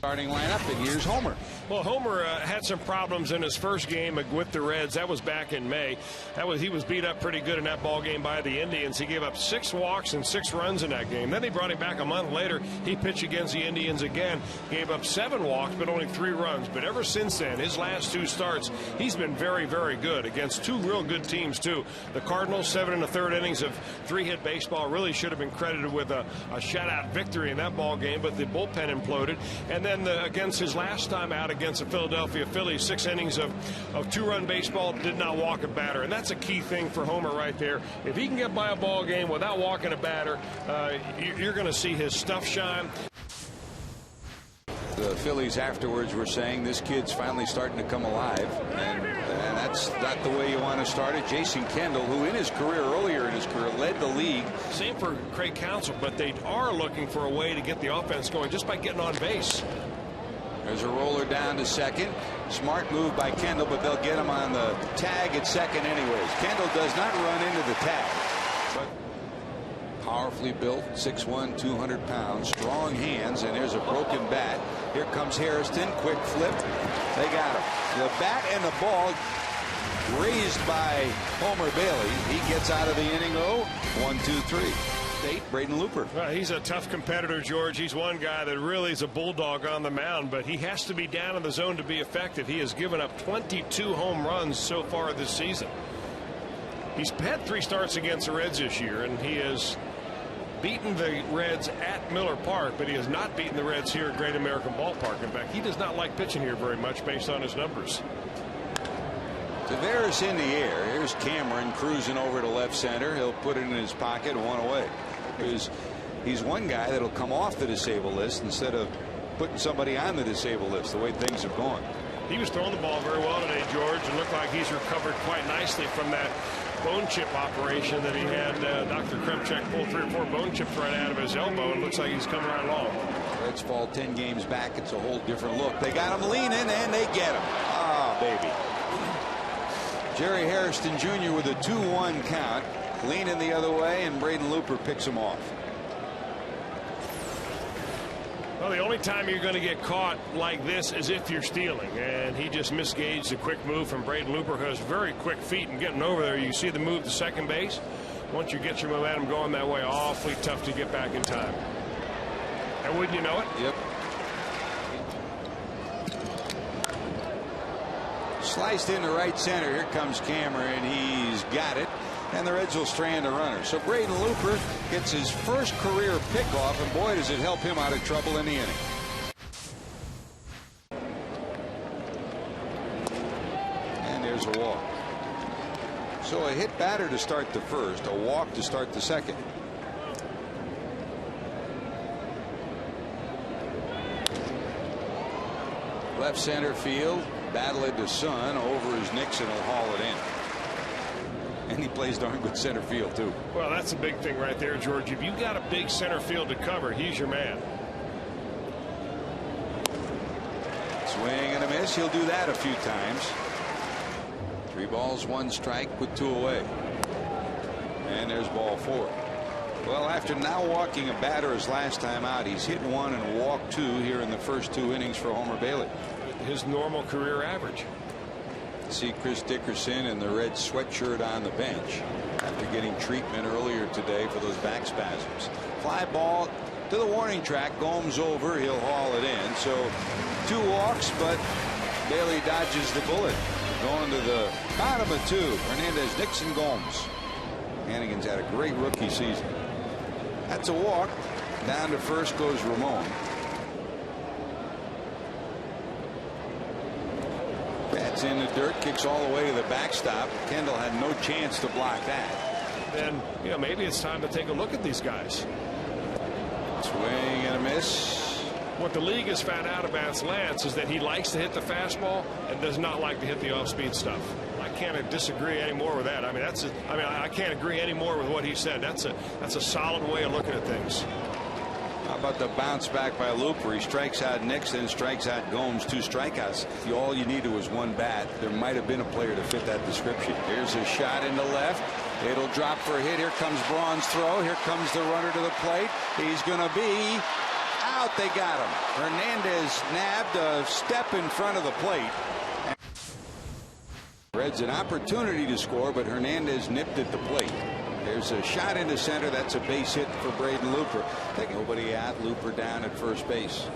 Starting lineup, and here's Homer. Well, Homer had some problems in his first game with the Reds. That was back in May. He was beat up pretty good in that ball game by the Indians. He gave up 6 walks and 6 runs in that game. Then they brought him back a month later. He pitched against the Indians again. Gave up 7 walks, but only 3 runs. But ever since then, his last 2 starts, he's been very, very good against 2 real good teams, too. The Cardinals, 7 1/3 innings of 3-hit baseball, really should have been credited with a shutout victory in that ball game, but the bullpen imploded. And then against his last time out against the Philadelphia Phillies, 6 innings of 2-run baseball, did not walk a batter. And that's a key thing for Homer right there. If he can get by a ball game without walking a batter, you're going to see his stuff shine. The Phillies afterwards were saying this kid's finally starting to come alive, and that's not the way you want to start it. Jason Kendall, who in his career, earlier in his career, led the league. Same for Craig Counsell, but they are looking for a way to get the offense going just by getting on base. There's a roller down to second. Smart move by Kendall, but they'll get him on the tag at second anyways. Kendall does not run into the tag. But powerfully built, 6'1", 200 pounds, strong hands, and there's a broken bat. Here comes Hairston, quick flip. They got him. The bat and the ball raised by Homer Bailey. He gets out of the inning. 1, 2, 3. Braden Looper. Well, he's a tough competitor, George. He's one guy that really is a bulldog on the mound, but he has to be down in the zone to be effective. He has given up 22 home runs so far this season. He's had 3 starts against the Reds this year, and he has beaten the Reds at Miller Park, but he has not beaten the Reds here at Great American Ballpark. In fact, he does not like pitching here very much based on his numbers. Tavares in the air. Here's Cameron cruising over to left center. He'll put it in his pocket, 1 away. He's one guy that'll come off the disabled list instead of putting somebody on the disabled list, the way things have gone. He was throwing the ball very well today, George, and looked like he's recovered quite nicely from that bone chip operation that he had. Dr. Kremchek pulled 3 or 4 bone chips right out of his elbow, and looks like he's coming right along. Reds fall 10 games back. It's a whole different look. They got him leaning, and they get him. Ah, baby. Jerry Hairston Jr. with a 2-1 count, leaning the other way, and Braden Looper picks him off. Well, the only time you're going to get caught like this is if you're stealing, and he just misgauged the quick move from Braden Looper, who has very quick feet, and getting over there, you see the move to second base. Once you get your momentum going that way, awfully tough to get back in time. And wouldn't you know it? Yep. Sliced into right center. Here comes Cameron. He's got it. And the Reds will strand a runner. So Braden Looper gets his first career pickoff, and boy, does it help him out of trouble in the inning. And there's a walk. So a hit batter to start the first, a walk to start the second. Left center field. Battle it to Sun. Over his Nixon will haul it in. And he plays darn good center field, too. Well, that's a big thing right there, George. If you got a big center field to cover, he's your man. Swing and a miss. He'll do that a few times. 3 balls, 1 strike with 2 away. And there's ball 4. Well, after now walking a batter his last time out, he's hit 1 and walked 2 here in the first 2 innings for Homer Bailey. His normal career average. See Chris Dickerson in the red sweatshirt on the bench after getting treatment earlier today for those back spasms. Fly ball to the warning track. Gomes over. He'll haul it in. So 2 walks, but Bailey dodges the bullet. Going to the bottom of 2. Hernandez, Nixon, Gomes. Hannigan's had a great rookie season. That's a walk. Down to first goes Ramon. That's in the dirt, kicks all the way to the backstop. Kendall had no chance to block that. Then, maybe it's time to take a look at these guys. Swing and a miss. What the league has found out about Lance is that he likes to hit the fastball and does not like to hit the off-speed stuff. I can't disagree anymore with that. I can't agree anymore with what he said. That's a solid way of looking at things. How about the bounce back by Looper? He strikes out Nixon, strikes out Gomes, 2 strikeouts. All you needed was 1 bat. There might have been a player to fit that description. Here's a shot into left. It'll drop for a hit. Here comes Braun's throw. Here comes the runner to the plate. He's going to be out. out. They got him. Hernandez nabbed a step in front of the plate. Reds an opportunity to score, but Hernandez nipped at the plate. There's a shot into center. That's a base hit for Braden Looper. Nobody out. Looper down at first base.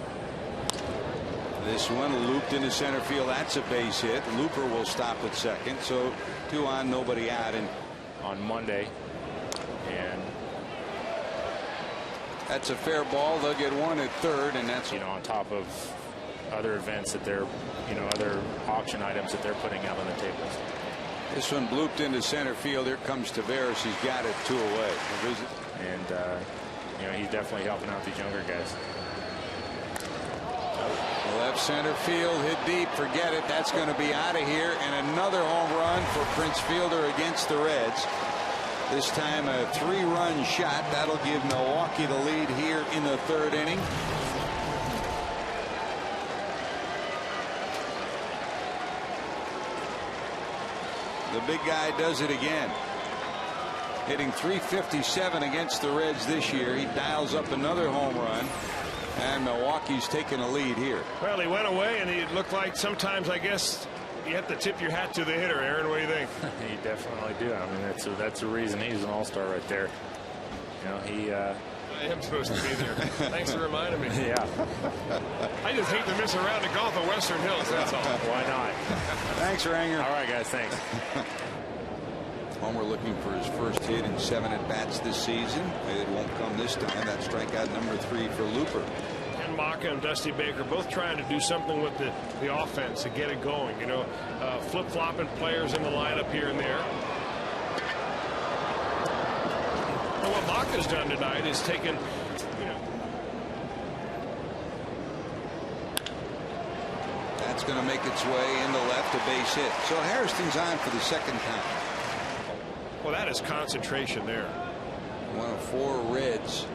This one looped into center field. That's a base hit. Looper will stop at second. So 2 on, nobody out. And on Monday, and that's a fair ball. They'll get 1 at third, and that's, you know, on top of other events that they're, you know, other auction items that they're putting out on the tables. This one blooped into center field. Here comes Taveras. He's got it 2 away. And you know, he's definitely helping out these younger guys. Left center field, hit deep. Forget it. That's going to be out of here. And another home run for Prince Fielder against the Reds. This time a 3-run shot. That'll give Milwaukee the lead here in the 3rd inning. The big guy does it again. Hitting .357 against the Reds this year. He dials up another home run. And Milwaukee's taking a lead here. Well, he went away, and it looked like sometimes, I guess, you have to tip your hat to the hitter. Aaron, what do you think? You definitely do. I mean, that's the reason he's an all-star right there. You know, he. I am supposed to be there. Thanks for reminding me. Yeah. I just hate to miss a round of golf at Western Hills. That's all. Why not? Thanks, Ranger. All right, guys. Thanks. Homer looking for his first hit in 7 at-bats this season. It won't come this time. That's strikeout number 3 for Looper. Ken Maka and Dusty Baker both trying to do something with the offense to get it going. You know, flip-flopping players in the lineup here and there. And what Maka's done tonight is taken, you know. That's going to make its way into left, a base hit. So Hairston's on for the 2nd time. Well, that is concentration there. 1 of 4 Reds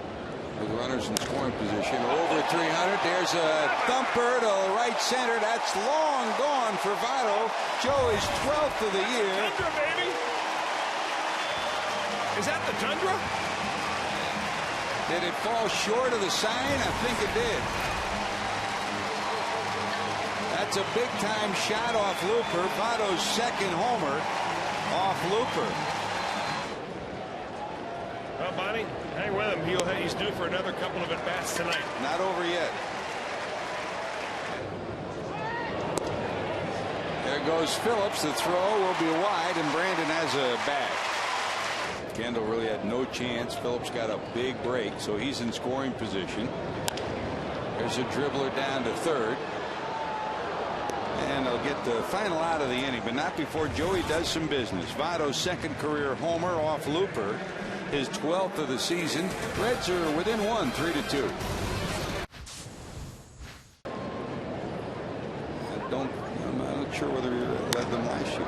with runners in scoring position. Over 300. There's a thumper to right center. That's long gone for Votto. Joey's 12th of the year. Tundra, baby. Is that the Tundra? Did it fall short of the sign? I think it did. That's a big-time shot off Looper. Votto's 2nd homer off Looper. Well, Bonnie, hang with him. He's due for another couple of at-bats tonight. Not over yet. There goes Phillips. The throw will be wide, and Brandon has a bag. Kendall really had no chance. Phillips got a big break, so he's in scoring position. There's a dribbler down to 3rd. And they'll get the final out of the inning, but not before Joey does some business. Votto's 2nd career homer off Looper. His 12th of the season. Reds are within 1, 3-2. I'm not sure whether he led them last year.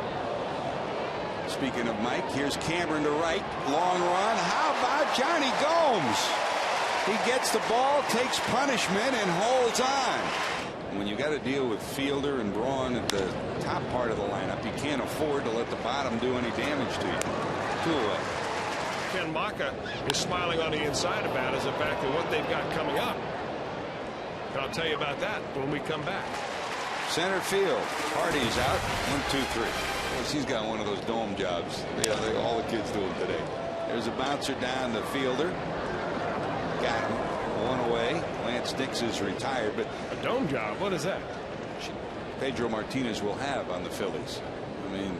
Speaking of Mike, here's Cameron to right. Long run. How about Johnny Gomes? He gets the ball, takes punishment, and holds on. When you got to deal with Fielder and Braun at the top part of the lineup, you can't afford to let the bottom do any damage to you. 2 away. Ken Maka is smiling on the inside about is the fact that what they've got coming up. And I'll tell you about that when we come back. Center field. Hardy's out. 1, 2, 3. He's got one of those dome jobs. All the kids do them today. There's a bouncer down the Fielder. Got him. 1 away. Lance Dix is retired, but a dome job. What is that? Pedro Martinez will have on the Phillies. I mean,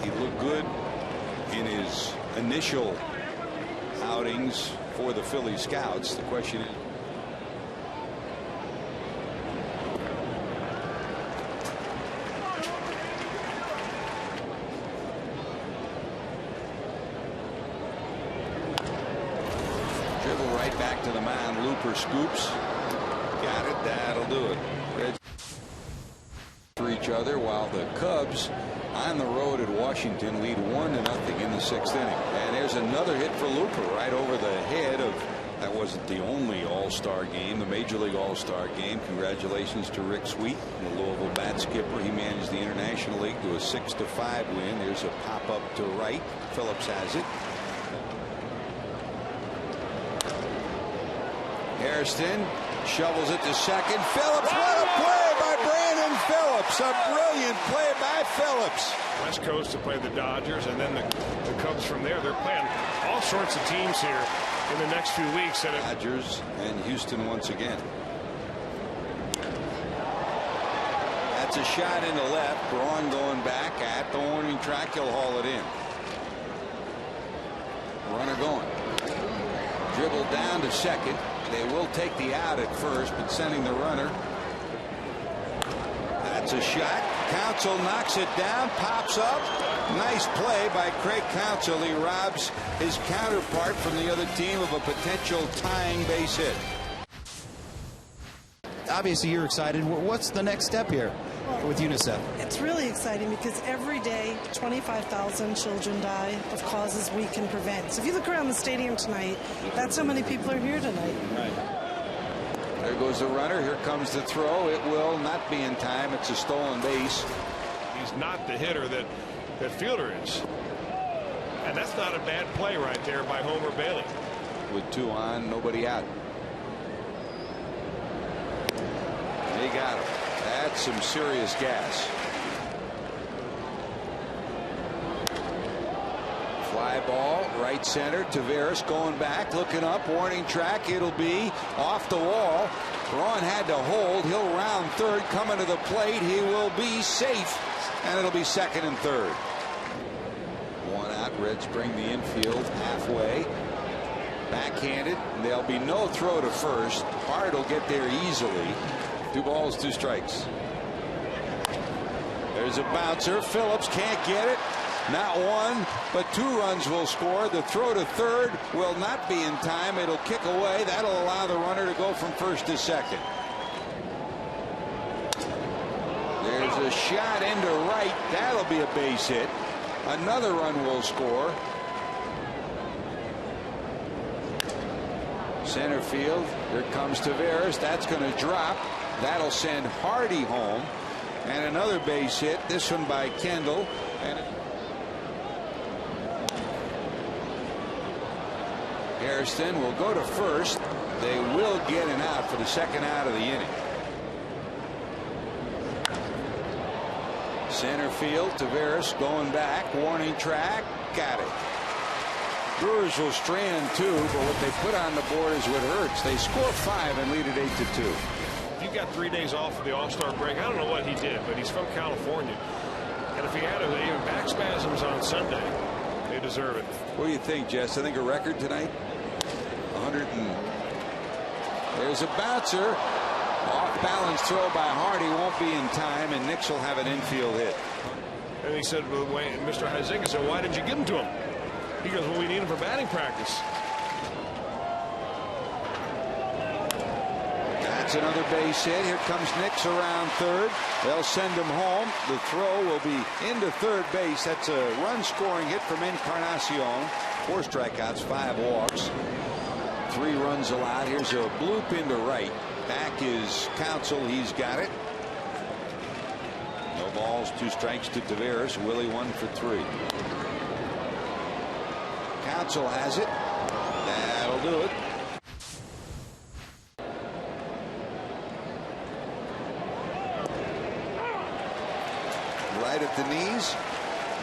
he looked good in his initial outings for the Philly scouts. The question is, dribble right back to the mound. Looper scoops. Got it. That'll do it. Reds for each other, while the Cubs on the road at Washington lead 1-0 in the 6th inning. And there's another hit for Looper right over the head of. That wasn't the only All-Star game, the Major League All-Star game. Congratulations to Rick Sweet, the Louisville bat skipper. He managed the International League to a 6-5 win. There's a pop up to right. Phillips has it. Hairston shovels it to second. Phillips, what a play by Brandon Phillips. A brilliant play by Phillips. West Coast to play the Dodgers, and then the Cubs from there. They're playing all sorts of teams here in the next few weeks. And Dodgers and Houston once again. That's a shot into left. Braun going back at the warning track. He'll haul it in. Runner going. Dribbled down to second. They will take the out at first, but sending the runner. That's a shot. Counsell knocks it down, pops up. Nice play by Craig Counsell. He robs his counterpart from the other team of a potential tying base hit. Obviously, you're excited. What's the next step here with UNICEF? It's really exciting because every day 25,000 children die of causes we can prevent. So if you look around the stadium tonight, that's how many people are here tonight. Right. There goes the runner. Here comes the throw. It will not be in time. It's a stolen base. he's not the hitter that Fielder is. And that's not a bad play right there by Homer Bailey. With two on, nobody out. They got him. That's some serious gas. Fly ball, right center. Taveras going back, looking up, warning track. It'll be off the wall. Braun had to hold. He'll round third, coming to the plate. He will be safe, and it'll be second and third. One out. Reds bring the infield halfway. Backhanded. There'll be no throw to first. Hart will get there easily. 2 balls, 2 strikes. There's a bouncer. Phillips can't get it. Not one, but 2 runs will score. The throw to third will not be in time. It'll kick away. That'll allow the runner to go from first to second. There's a shot into right. That'll be a base hit. Another run will score. Center field. Here comes Taveras. That's going to drop. That'll send Hardy home. And another base hit. This one by Kendall. And Hairston will go to first. They will get an out for the second out of the inning. Center field. Taveras going back. Warning track. Got it. Brewers will strand 2, but what they put on the board is what hurts. They score 5 and lead it 8-2. You got 3 days off of the All-Star break. I don't know what he did, but he's from California. And if he had even back spasms on Sunday, they deserve it. What do you think, Jess? I think a record tonight? 100 and... There's a bouncer. Off balance throw by Hardy won't be in time, and Nix will have an infield hit. And he said, well, Mr. Huizinga said, why did you give him to him? He goes, well, we need him for batting practice. That's another base hit. Here comes Nix around third. They'll send him home. The throw will be into third base. That's a run scoring hit from Encarnacion. 4 strikeouts, 5 walks. 3 runs allowed. Here's a bloop into right. Back is Counsell. He's got it. No balls, 2 strikes to Taveras. Willie 1 for 3. Counsell has it. That'll do it. Right at the knees.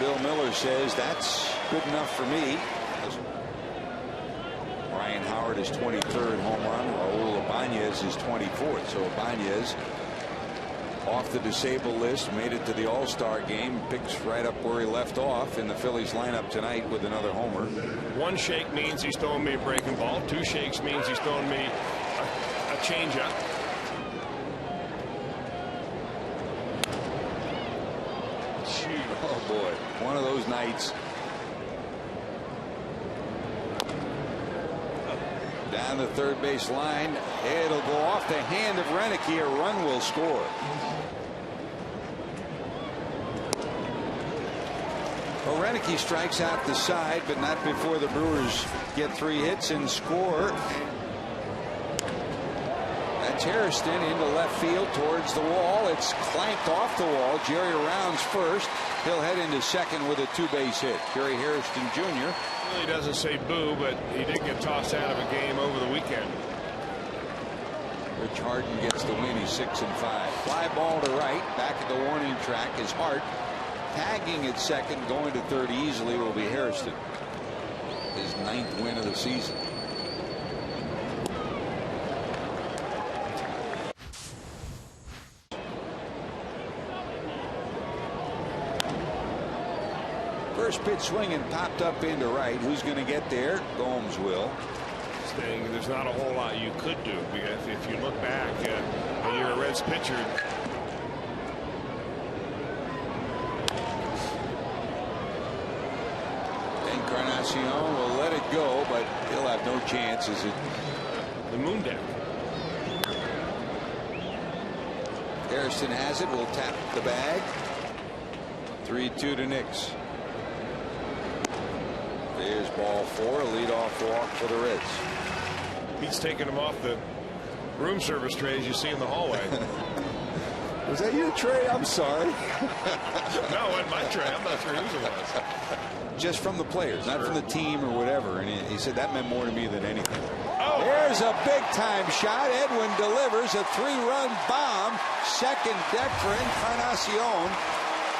Bill Miller says that's good enough for me. Ryan Howard is 23rd home run. Raul Ibanez is 24th. So Ibanez off the disabled list, made it to the All-Star game, picks right up where he left off in the Phillies lineup tonight with another homer. 1 shake means he's throwing me a breaking ball. 2 shakes means he's throwing me a changeup. Oh boy, one of those nights. Down the third base line. It'll go off the hand of Renicky. A run will score. Well, Renicky strikes out the side, but not before the Brewers get 3 hits and score. That's Hairston into left field towards the wall. It's clanked off the wall. Jerry rounds first. He'll head into second with a 2-base hit. Jerry Hairston Jr. Really doesn't say boo, but he did get tossed out of a game over the weekend. Rich Harden gets the win. He's 6-5. Fly ball to right. Back at the warning track is Hart. Tagging at second, going to third easily will be Hairston. His 9th win of the season. First pitch swinging, popped up into right. Who's going to get there? Gomes will. There's not a whole lot you could do. If you look back when you're a Reds pitcher. Encarnacion will let it go, but he'll have no chance. Is it the moon deck? Hairston has it. Will tap the bag. 3-2 to Knicks. There's ball 4. A leadoff walk for the Reds. He's taking them off the room service trays you see in the hallway. Was that you, Trey? I'm sorry. No, it wasn't my tray. I'm not sure whose it was. Just from the players, not from the team or whatever. And he said that meant more to me than anything. Oh. There's a big time shot. Edwin delivers a 3-run bomb. Second deck for Encarnacion.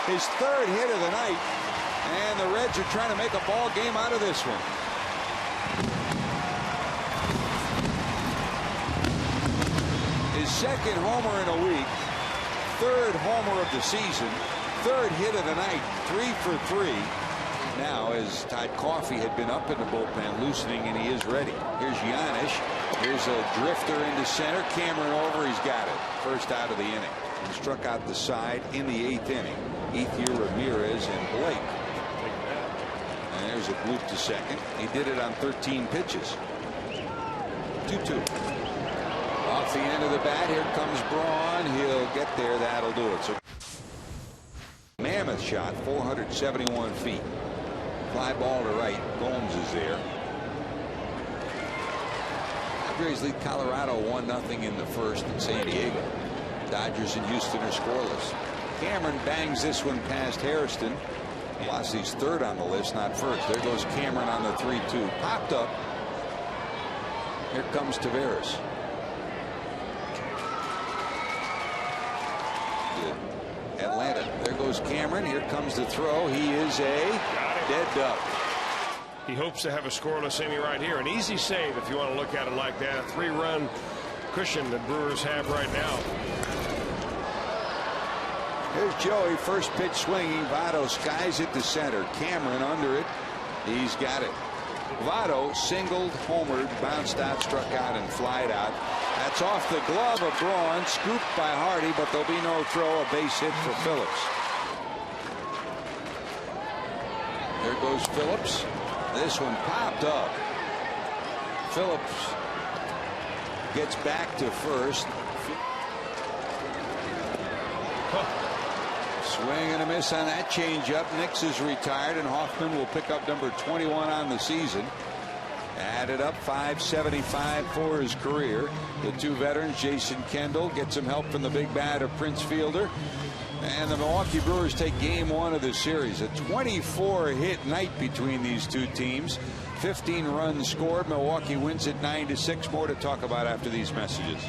His 3rd hit of the night. And the Reds are trying to make a ball game out of this one. His 2nd homer in a week. 3rd homer of the season. 3rd hit of the night. 3 for 3. Now, as Todd Coffey had been up in the bullpen loosening, and he is ready. Here's Giannis. Here's a drifter into center. Cameron over. He's got it. First out of the inning. And struck out the side in the 8th inning. Ethier, Ramirez, and Blake. And there's a bloop to second. He did it on 13 pitches. 2-2. Off the end of the bat. Here comes Braun. He'll get there. That'll do it. So mammoth shot. 471 feet. Fly ball to right. Gomes is there. Padres lead Colorado 1-0 in the first in San Diego. Dodgers and Houston are scoreless. Cameron bangs this one past Hairston. Velocity's 3rd on the list, not 1st. There goes Cameron on the 3-2. Popped up. Here comes Taveras. Atlanta. There goes Cameron. Here comes the throw. He is a dead duck. He hopes to have a scoreless inning right here. An easy save if you want to look at it like that. A 3-run cushion the Brewers have right now. Here's Joey. First pitch swinging. Votto skies it to center. Cameron under it. He's got it. Votto singled, homered, bounced out, struck out, and flied out. That's off the glove of Braun. Scooped by Hardy, but there'll be no throw. A base hit for Phillips. There goes Phillips. This one popped up. Phillips gets back to first. Swing and a miss on that changeup. Nix is retired, and Hoffman will pick up number 21 on the season. Added up 575 for his career. The 2 veterans, Jason Kendall, gets some help from the big bat of Prince Fielder. And the Milwaukee Brewers take game 1 of the series. A 24-hit night between these 2 teams. 15 runs scored. Milwaukee wins it 9-6. More to talk about after these messages.